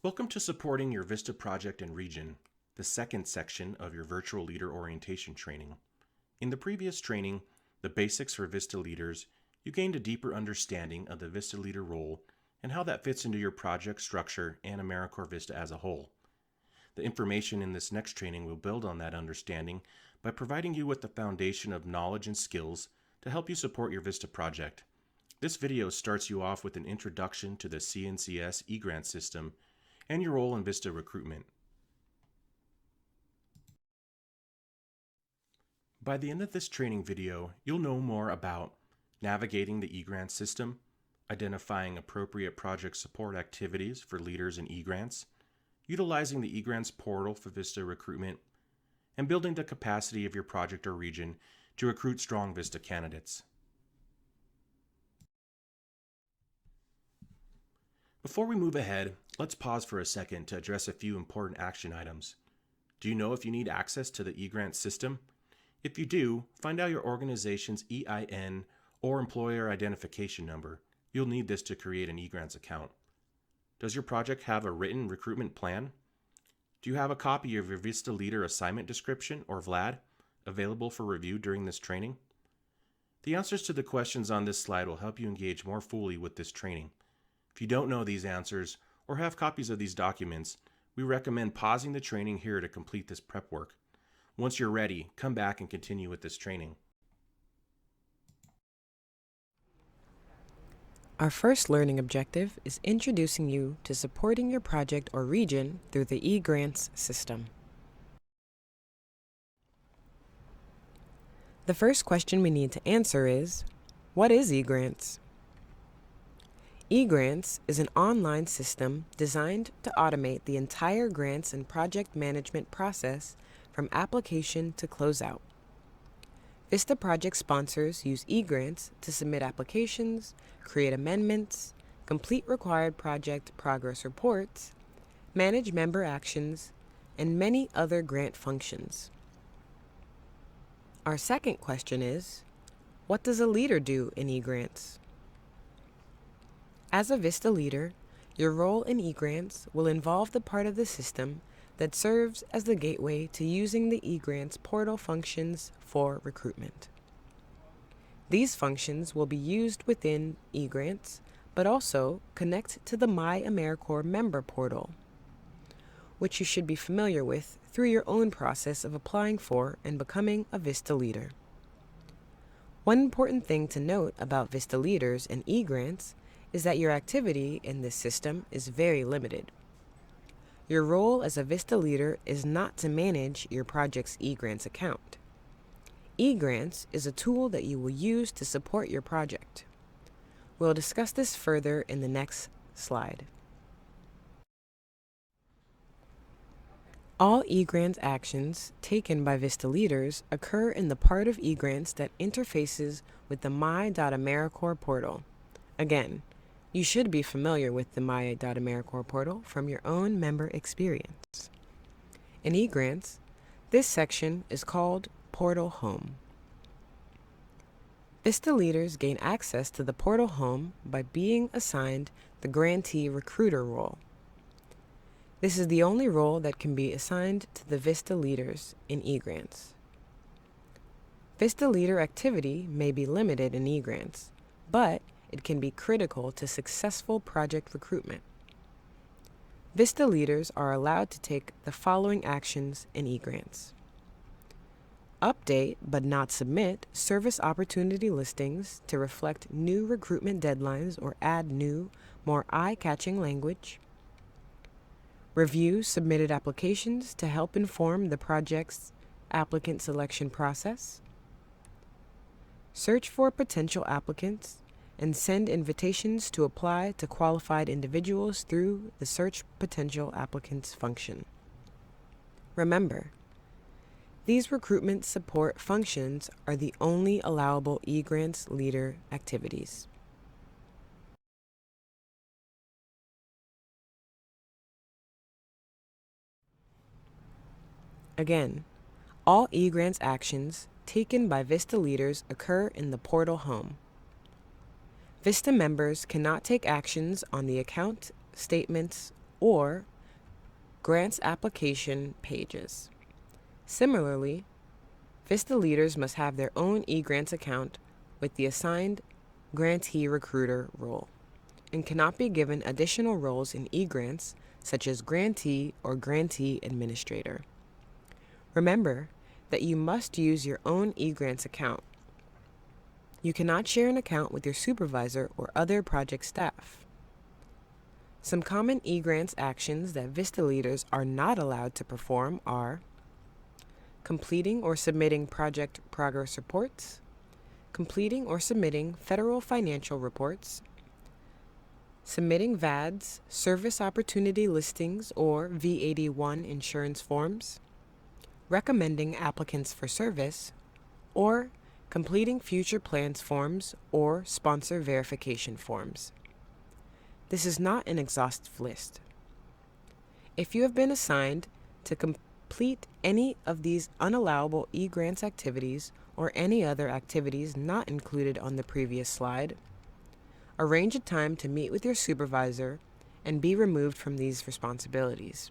Welcome to Supporting Your VISTA Project and Region, the second section of your Virtual Leader Orientation training. In the previous training, The Basics for VISTA Leaders, you gained a deeper understanding of the VISTA Leader role and how that fits into your project structure and AmeriCorps VISTA as a whole. The information in this next training will build on that understanding by providing you with the foundation of knowledge and skills to help you support your VISTA project. This video starts you off with an introduction to the CNCS eGrants system and your role in VISTA recruitment. By the end of this training video, you'll know more about navigating the eGrants system, identifying appropriate project support activities for leaders in eGrants, utilizing the eGrants portal for VISTA recruitment, and building the capacity of your project or region to recruit strong VISTA candidates. Before we move ahead, let's pause for a second to address a few important action items. Do you know if you need access to the eGrants system? If you do, find out your organization's EIN or employer identification number. You'll need this to create an eGrants account. Does your project have a written recruitment plan? Do you have a copy of your VISTA Leader Assignment Description, or VLAD, available for review during this training? The answers to the questions on this slide will help you engage more fully with this training. If you don't know these answers or have copies of these documents, we recommend pausing the training here to complete this prep work. Once you're ready, come back and continue with this training. Our first learning objective is introducing you to supporting your project or region through the eGrants system. The first question we need to answer is, what is eGrants? eGrants is an online system designed to automate the entire grants and project management process from application to closeout. VISTA project sponsors use eGrants to submit applications, create amendments, complete required project progress reports, manage member actions, and many other grant functions. Our second question is, what does a leader do in eGrants? As a VISTA leader, your role in eGrants will involve the part of the system that serves as the gateway to using the eGrants portal functions for recruitment. These functions will be used within eGrants, but also connect to the My AmeriCorps member portal, which you should be familiar with through your own process of applying for and becoming a VISTA leader. One important thing to note about VISTA leaders and eGrants is that your activity in this system is very limited. Your role as a VISTA leader is not to manage your project's eGrants account. eGrants is a tool that you will use to support your project. We'll discuss this further in the next slide. All eGrants actions taken by VISTA leaders occur in the part of eGrants that interfaces with the My.AmeriCorps portal. Again, you should be familiar with the My.AmeriCorps portal from your own member experience. In eGrants, this section is called Portal Home. VISTA leaders gain access to the Portal Home by being assigned the Grantee Recruiter role. This is the only role that can be assigned to the VISTA leaders in eGrants. VISTA leader activity may be limited in eGrants, but it can be critical to successful project recruitment. VISTA leaders are allowed to take the following actions in eGrants: update but not submit service opportunity listings to reflect new recruitment deadlines or add new, more eye-catching language, review submitted applications to help inform the project's applicant selection process, search for potential applicants and send invitations to apply to qualified individuals through the Search Potential Applicants function. Remember, these recruitment support functions are the only allowable eGrants leader activities. Again, all eGrants actions taken by VISTA leaders occur in the Portal Home. VISTA members cannot take actions on the account, statements, or grants application pages. Similarly, VISTA leaders must have their own eGrants account with the assigned grantee recruiter role and cannot be given additional roles in eGrants such as grantee or grantee administrator. Remember that you must use your own eGrants account. You cannot share an account with your supervisor or other project staff. Some common eGrants actions that VISTA leaders are not allowed to perform are completing or submitting project progress reports, completing or submitting federal financial reports, submitting VADs, Service Opportunity Listings or V81 insurance forms, recommending applicants for service, or completing future plans forms or sponsor verification forms. This is not an exhaustive list. If you have been assigned to complete any of these unallowable eGrants activities or any other activities not included on the previous slide, arrange a time to meet with your supervisor and be removed from these responsibilities.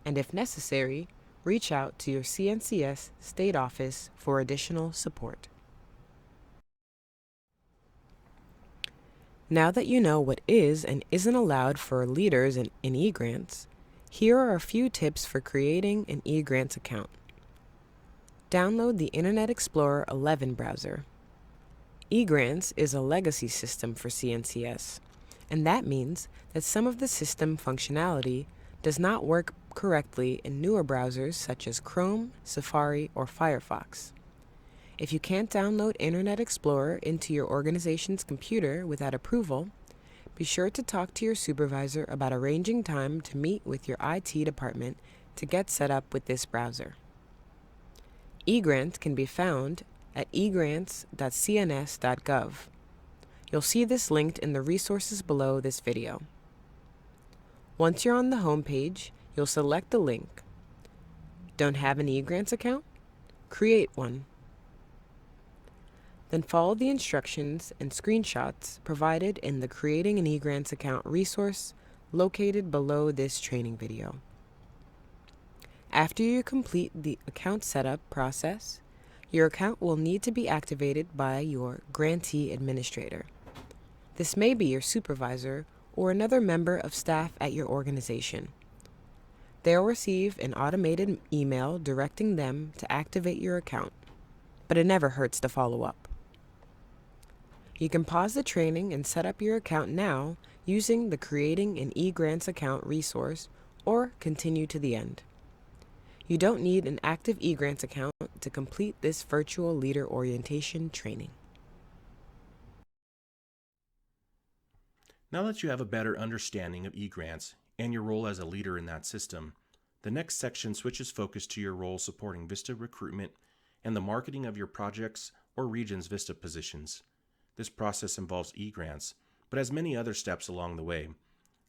And if necessary, reach out to your CNCS state office for additional support. Now that you know what is and isn't allowed for leaders in eGrants, here are a few tips for creating an eGrants account. Download the Internet Explorer 11 browser. eGrants is a legacy system for CNCS, and that means that some of the system functionality does not work correctly in newer browsers such as Chrome, Safari, or Firefox. If you can't download Internet Explorer into your organization's computer without approval, be sure to talk to your supervisor about arranging time to meet with your IT department to get set up with this browser. eGrants can be found at egrants.cns.gov. You'll see this linked in the resources below this video. Once you're on the home page, you'll select the link. Don't have an eGrants account? Create one. Then follow the instructions and screenshots provided in the Creating an eGrants Account resource located below this training video. After you complete the account setup process, your account will need to be activated by your grantee administrator. This may be your supervisor or another member of staff at your organization. They'll receive an automated email directing them to activate your account, but it never hurts to follow up. You can pause the training and set up your account now using the Creating an eGrants Account resource or continue to the end. You don't need an active eGrants account to complete this virtual leader orientation training. Now that you have a better understanding of eGrants and your role as a leader in that system, the next section switches focus to your role supporting VISTA recruitment and the marketing of your projects or region's VISTA positions. This process involves eGrants, but has many other steps along the way.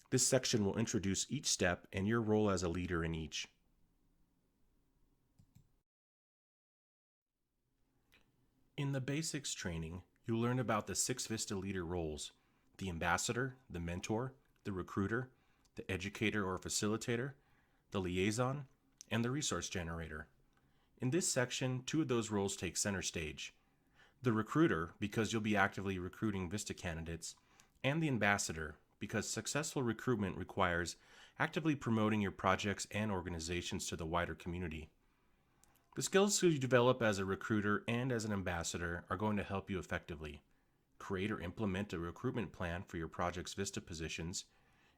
This section will introduce each step and your role as a leader in each. In the basics training, you'll learn about the 6 VISTA leader roles: the ambassador, the mentor, the recruiter, the educator or facilitator, the liaison, and the resource generator. In this section, 2 of those roles take center stage: the recruiter, because you'll be actively recruiting VISTA candidates, and the ambassador, because successful recruitment requires actively promoting your projects and organizations to the wider community. The skills you develop as a recruiter and as an ambassador are going to help you effectively create or implement a recruitment plan for your project's VISTA positions,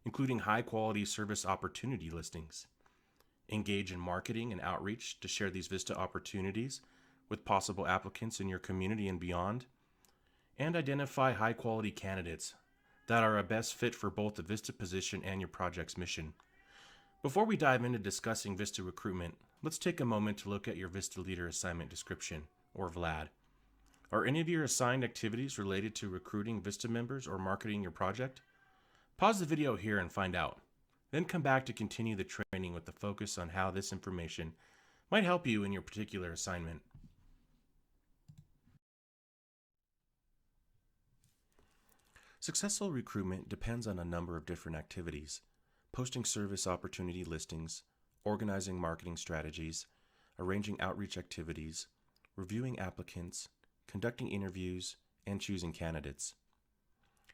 including high-quality service opportunity listings, engage in marketing and outreach to share these VISTA opportunities with possible applicants in your community and beyond, and identify high-quality candidates that are a best fit for both the VISTA position and your project's mission. Before we dive into discussing VISTA recruitment, let's take a moment to look at your VISTA Leader Assignment Description, or VLAD. Are any of your assigned activities related to recruiting VISTA members or marketing your project? Pause the video here and find out. Then come back to continue the training with the focus on how this information might help you in your particular assignment. Successful recruitment depends on a number of different activities, posting service opportunity listings, organizing marketing strategies, arranging outreach activities, reviewing applicants, conducting interviews, and choosing candidates.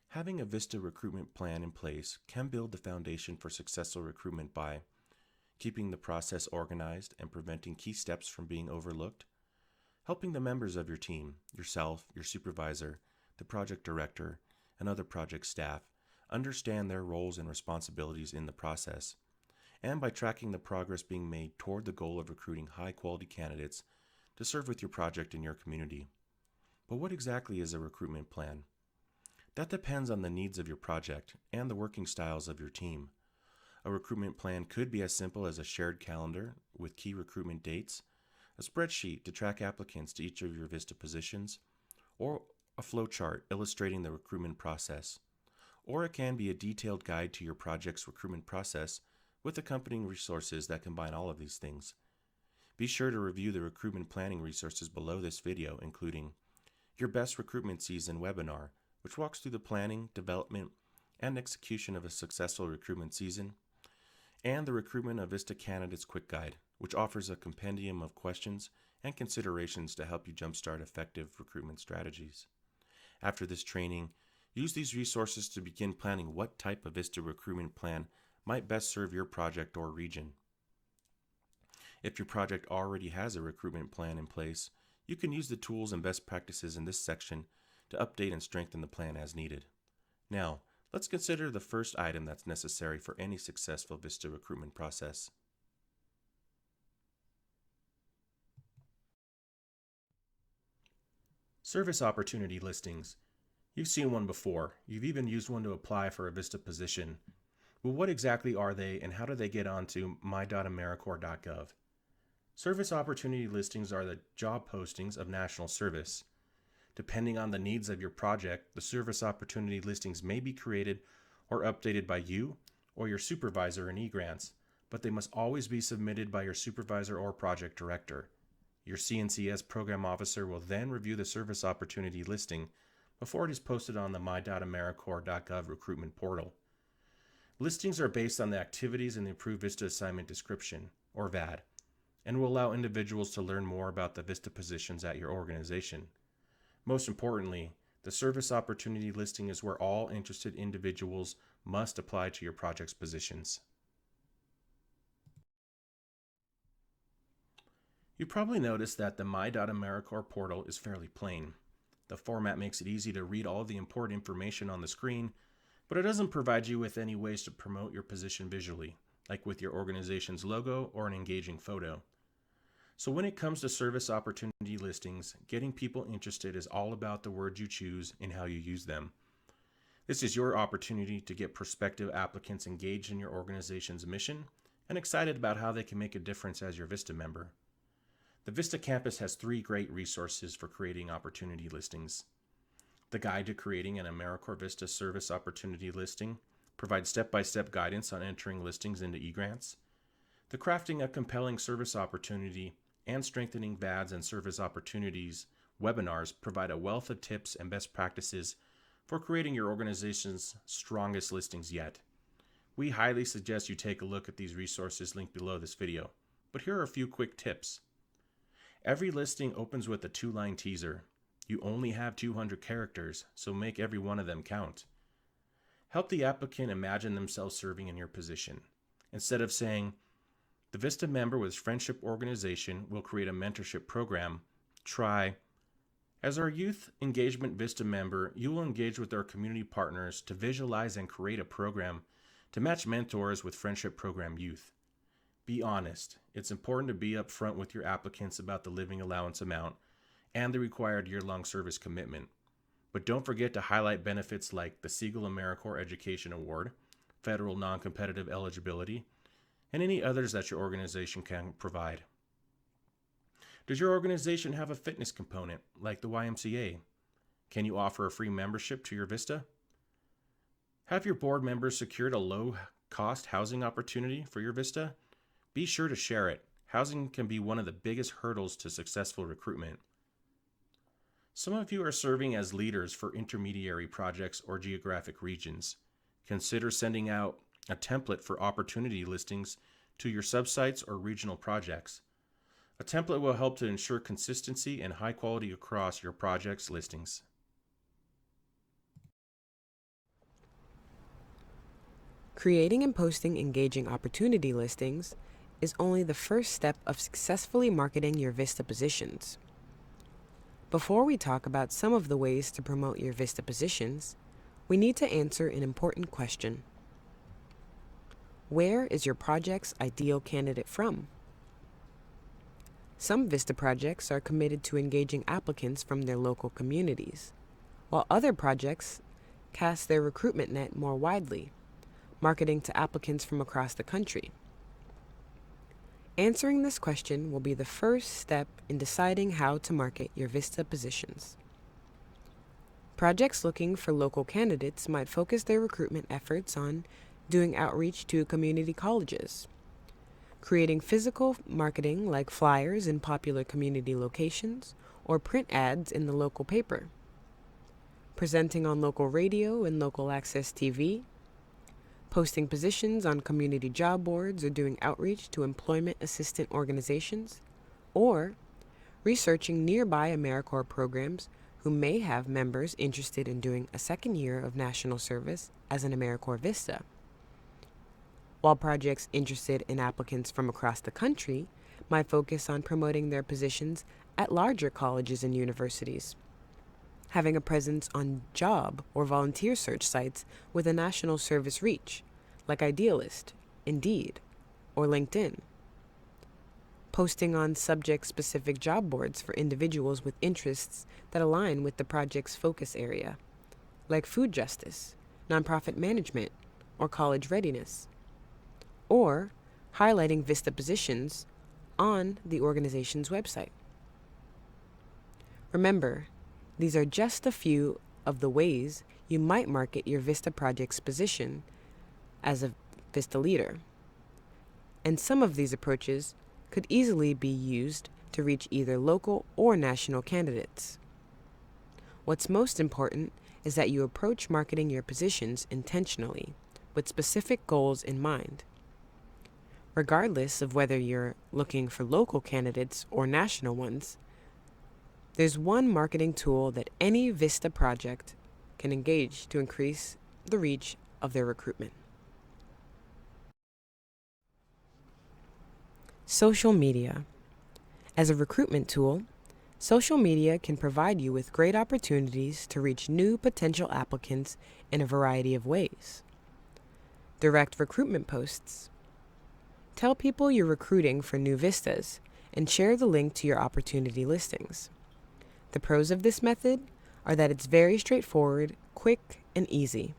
Having a VISTA recruitment plan in place can build the foundation for successful recruitment by keeping the process organized and preventing key steps from being overlooked, helping the members of your team, yourself, your supervisor, the project director, and other project staff understand their roles and responsibilities in the process, and by tracking the progress being made toward the goal of recruiting high-quality candidates to serve with your project in your community. But what exactly is a recruitment plan? That depends on the needs of your project and the working styles of your team. A recruitment plan could be as simple as a shared calendar with key recruitment dates, a spreadsheet to track applicants to each of your VISTA positions, or a flowchart illustrating the recruitment process. Or it can be a detailed guide to your project's recruitment process with accompanying resources that combine all of these things. Be sure to review the recruitment planning resources below this video, including Your Best Recruitment Season webinar, which walks through the planning, development, and execution of a successful recruitment season, and the Recruitment of VISTA Candidates Quick Guide, which offers a compendium of questions and considerations to help you jumpstart effective recruitment strategies. After this training, use these resources to begin planning what type of VISTA recruitment plan might best serve your project or region. If your project already has a recruitment plan in place, you can use the tools and best practices in this section to update and strengthen the plan as needed. Now, let's consider the first item that's necessary for any successful VISTA recruitment process. Service opportunity listings. You've seen one before. You've even used one to apply for a VISTA position. Well, what exactly are they and how do they get onto my.americorps.gov? Service opportunity listings are the job postings of national service. Depending on the needs of your project, the service opportunity listings may be created or updated by you or your supervisor in eGrants, but they must always be submitted by your supervisor or project director. Your CNCS program officer will then review the service opportunity listing before it is posted on the my.americorps.gov recruitment portal. Listings are based on the activities in the Approved VISTA Assignment Description, or VAD, and will allow individuals to learn more about the VISTA positions at your organization. Most importantly, the service opportunity listing is where all interested individuals must apply to your project's positions. You probably noticed that the My.AmeriCorps portal is fairly plain. The format makes it easy to read all the important information on the screen, but it doesn't provide you with any ways to promote your position visually, like with your organization's logo or an engaging photo. So when it comes to service opportunity listings, getting people interested is all about the words you choose and how you use them. This is your opportunity to get prospective applicants engaged in your organization's mission and excited about how they can make a difference as your VISTA member. The VISTA campus has 3 great resources for creating opportunity listings. The Guide to Creating an AmeriCorps VISTA Service Opportunity Listing provides step-by-step guidance on entering listings into eGrants. The Crafting a Compelling Service Opportunity and Strengthening VADs and Service Opportunities webinars provide a wealth of tips and best practices for creating your organization's strongest listings yet. We highly suggest you take a look at these resources linked below this video, but here are a few quick tips. Every listing opens with a 2-line teaser. You only have 200 characters, so make every one of them count. Help the applicant imagine themselves serving in your position. Instead of saying, "The VISTA member with friendship organization will create a mentorship program," try, "As our youth engagement VISTA member, you will engage with our community partners to visualize and create a program to match mentors with friendship program youth." Be honest. It's important to be upfront with your applicants about the living allowance amount and the required year-long service commitment. But don't forget to highlight benefits like the Siegel AmeriCorps Education Award, federal non-competitive eligibility, and any others that your organization can provide. Does your organization have a fitness component, like the YMCA? Can you offer a free membership to your VISTA? Have your board members secured a low-cost housing opportunity for your VISTA? Be sure to share it. Housing can be one of the biggest hurdles to successful recruitment. Some of you are serving as leaders for intermediary projects or geographic regions. Consider sending out a template for opportunity listings to your subsites or regional projects. A template will help to ensure consistency and high quality across your project's listings. Creating and posting engaging opportunity listings is only the first step of successfully marketing your VISTA positions. Before we talk about some of the ways to promote your VISTA positions, we need to answer an important question. Where is your project's ideal candidate from? Some VISTA projects are committed to engaging applicants from their local communities, while other projects cast their recruitment net more widely, marketing to applicants from across the country. Answering this question will be the first step in deciding how to market your VISTA positions. Projects looking for local candidates might focus their recruitment efforts on doing outreach to community colleges, creating physical marketing like flyers in popular community locations or print ads in the local paper, presenting on local radio and local access TV, posting positions on community job boards or doing outreach to employment assistance organizations, or researching nearby AmeriCorps programs who may have members interested in doing a second year of national service as an AmeriCorps VISTA. While projects interested in applicants from across the country might focus on promoting their positions at larger colleges and universities, having a presence on job or volunteer search sites with a national service reach, like Idealist, Indeed, or LinkedIn. Posting on subject-specific job boards for individuals with interests that align with the project's focus area, like food justice, nonprofit management, or college readiness. Or highlighting VISTA positions on the organization's website. Remember, these are just a few of the ways you might market your VISTA project's position as a VISTA leader. And some of these approaches could easily be used to reach either local or national candidates. What's most important is that you approach marketing your positions intentionally, with specific goals in mind. Regardless of whether you're looking for local candidates or national ones, there's one marketing tool that any VISTA project can engage to increase the reach of their recruitment. Social media. As a recruitment tool, social media can provide you with great opportunities to reach new potential applicants in a variety of ways. Direct recruitment posts. Tell people you're recruiting for new VISTAs and share the link to your opportunity listings. The pros of this method are that it's very straightforward, quick, and easy.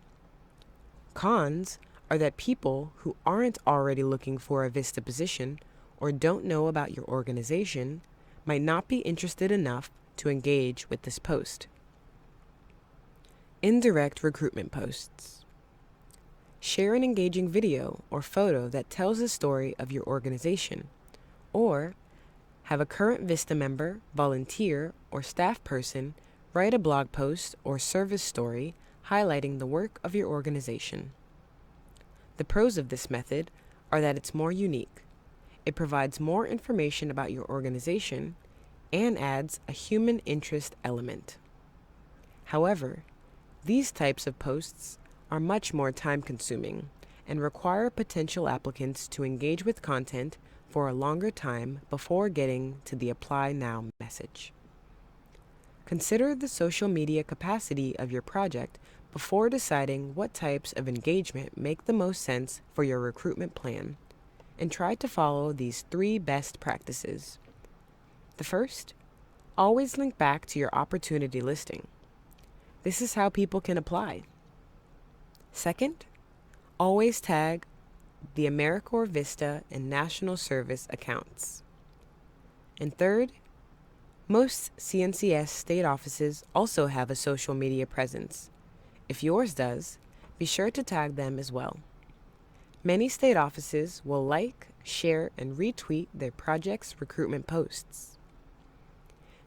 Cons are that people who aren't already looking for a VISTA position or don't know about your organization might not be interested enough to engage with this post. Indirect recruitment posts. Share an engaging video or photo that tells the story of your organization, or have a current VISTA member, volunteer, or staff person write a blog post or service story highlighting the work of your organization. The pros of this method are that it's more unique. It provides more information about your organization and adds a human interest element. However, these types of posts are much more time-consuming and require potential applicants to engage with content for a longer time before getting to the Apply Now message. Consider the social media capacity of your project before deciding what types of engagement make the most sense for your recruitment plan, and try to follow these 3 best practices. The first, always link back to your opportunity listing. This is how people can apply. Second, always tag the AmeriCorps VISTA and National Service accounts. And third, most CNCS state offices also have a social media presence. If yours does, be sure to tag them as well. Many state offices will like, share, and retweet their project's recruitment posts.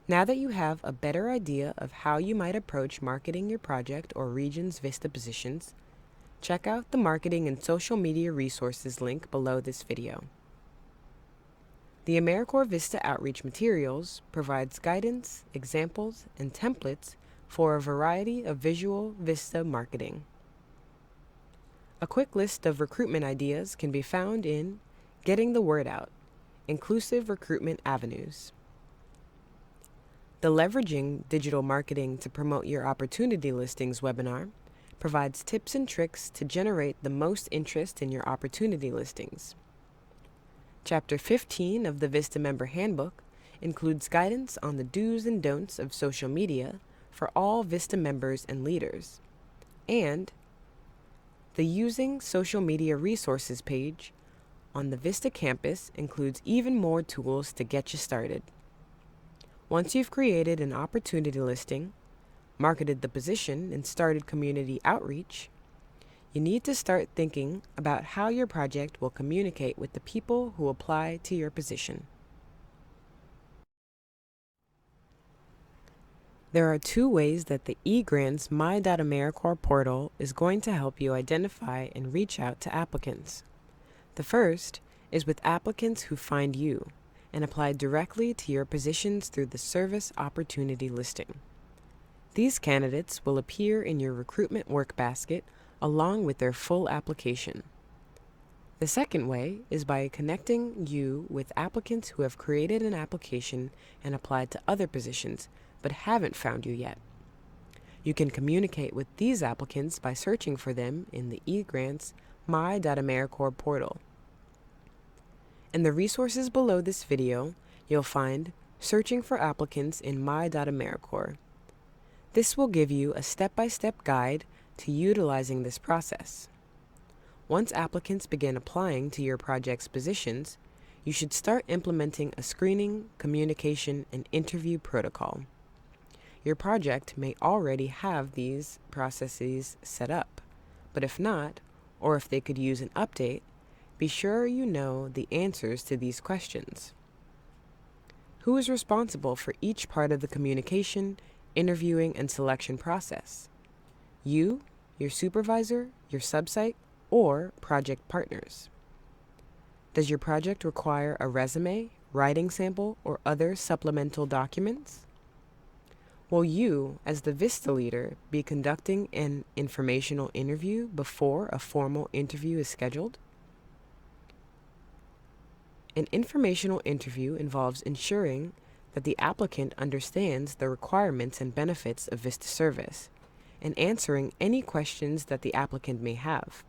Now that you have a better idea of how you might approach marketing your project or region's VISTA positions, check out the Marketing and Social Media Resources link below this video. The AmeriCorps VISTA Outreach Materials provides guidance, examples, and templates for a variety of visual VISTA marketing. A quick list of recruitment ideas can be found in Getting the Word Out, Inclusive Recruitment Avenues. The Leveraging Digital Marketing to Promote Your Opportunity Listings webinar provides tips and tricks to generate the most interest in your opportunity listings. Chapter 15 of the VISTA Member Handbook includes guidance on the do's and don'ts of social media for all VISTA members and leaders. And the Using Social Media Resources page on the VISTA campus includes even more tools to get you started. Once you've created an opportunity listing, marketed the position, and started community outreach, you need to start thinking about how your project will communicate with the people who apply to your position. There are two ways that the eGrants My.AmeriCorps portal is going to help you identify and reach out to applicants. The first is with applicants who find you and apply directly to your positions through the service opportunity listing. These candidates will appear in your recruitment workbasket along with their full application. The second way is by connecting you with applicants who have created an application and applied to other positions but haven't found you yet. You can communicate with these applicants by searching for them in the eGrants My.AmeriCorps portal. In the resources below this video, you'll find Searching for Applicants in My.AmeriCorps. This will give you a step-by-step guide to utilizing this process. Once applicants begin applying to your project's positions, you should start implementing a screening, communication, and interview protocol. Your project may already have these processes set up, but if not, or if they could use an update, be sure you know the answers to these questions. Who is responsible for each part of the communication, interviewing, and selection process? You, your supervisor, your subsite, or project partners? Does your project require a resume, writing sample, or other supplemental documents? Will you, as the VISTA leader, be conducting an informational interview before a formal interview is scheduled? An informational interview involves ensuring that the applicant understands the requirements and benefits of VISTA service and answering any questions that the applicant may have.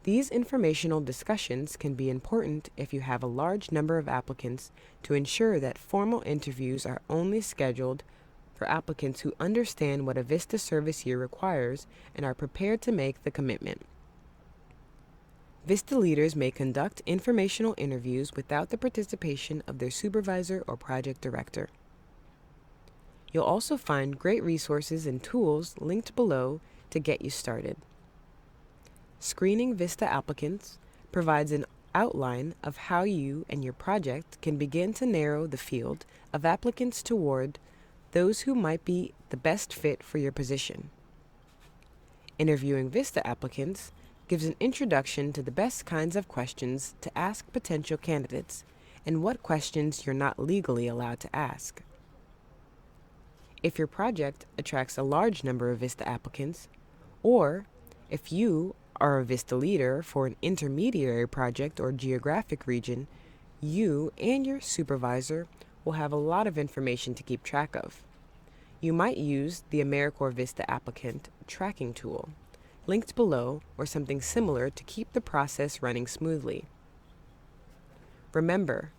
These informational discussions can be important if you have a large number of applicants to ensure that formal interviews are only scheduled for applicants who understand what a VISTA service year requires and are prepared to make the commitment. VISTA leaders may conduct informational interviews without the participation of their supervisor or project director. You'll also find great resources and tools linked below to get you started. Screening VISTA applicants provides an outline of how you and your project can begin to narrow the field of applicants toward those who might be the best fit for your position. Interviewing VISTA applicants gives an introduction to the best kinds of questions to ask potential candidates and what questions you're not legally allowed to ask. If your project attracts a large number of VISTA applicants, or if you are a VISTA leader for an intermediary project or geographic region, you and your supervisor will have a lot of information to keep track of. You might use the AmeriCorps VISTA applicant tracking tool, linked below, or something similar to keep the process running smoothly. Remember,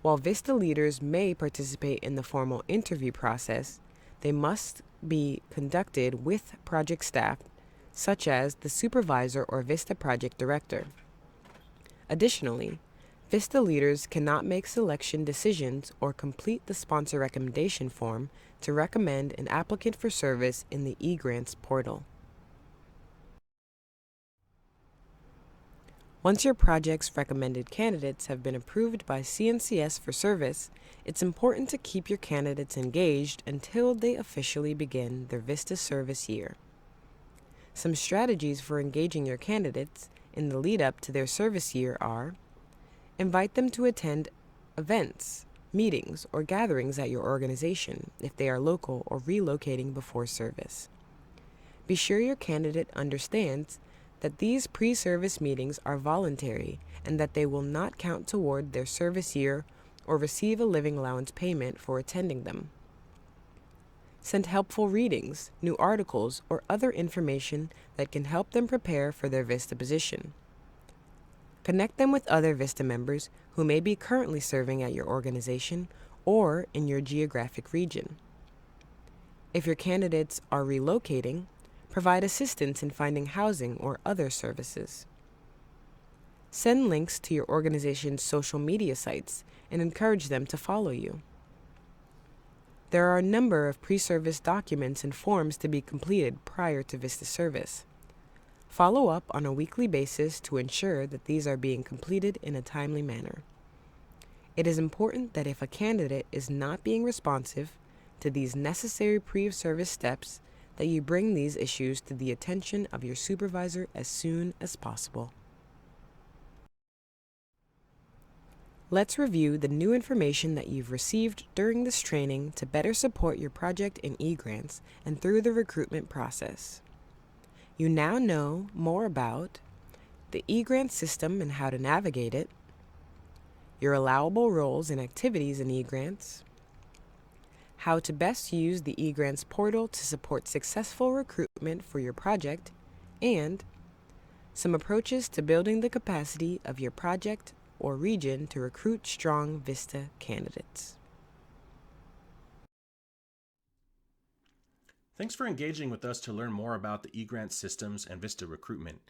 while VISTA leaders may participate in the formal interview process, they must be conducted with project staff, such as the supervisor or VISTA project director. Additionally, VISTA leaders cannot make selection decisions or complete the sponsor recommendation form to recommend an applicant for service in the eGrants portal. Once your project's recommended candidates have been approved by CNCS for service, it's important to keep your candidates engaged until they officially begin their VISTA service year. Some strategies for engaging your candidates in the lead up to their service year are: invite them to attend events, meetings, or gatherings at your organization if they are local or relocating before service. Be sure your candidate understands that these pre-service meetings are voluntary and that they will not count toward their service year or receive a living allowance payment for attending them. Send helpful readings, new articles, or other information that can help them prepare for their VISTA position. Connect them with other VISTA members who may be currently serving at your organization or in your geographic region. If your candidates are relocating, provide assistance in finding housing or other services. Send links to your organization's social media sites and encourage them to follow you. There are a number of pre-service documents and forms to be completed prior to VISTA service. Follow up on a weekly basis to ensure that these are being completed in a timely manner. It is important that if a candidate is not being responsive to these necessary pre-service steps, that you bring these issues to the attention of your supervisor as soon as possible. Let's review the new information that you've received during this training to better support your project in eGrants and through the recruitment process. You now know more about the eGrant system and how to navigate it, your allowable roles and activities in eGrants, how to best use the eGrants portal to support successful recruitment for your project, and some approaches to building the capacity of your project or region to recruit strong VISTA candidates. Thanks for engaging with us to learn more about the eGrant systems and VISTA recruitment.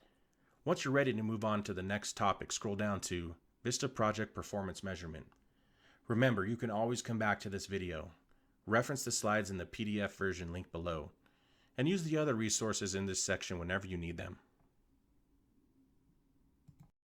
Once you're ready to move on to the next topic, scroll down to VISTA Project Performance Measurement. Remember, you can always come back to this video. Reference the slides in the PDF version linked below, and use the other resources in this section whenever you need them.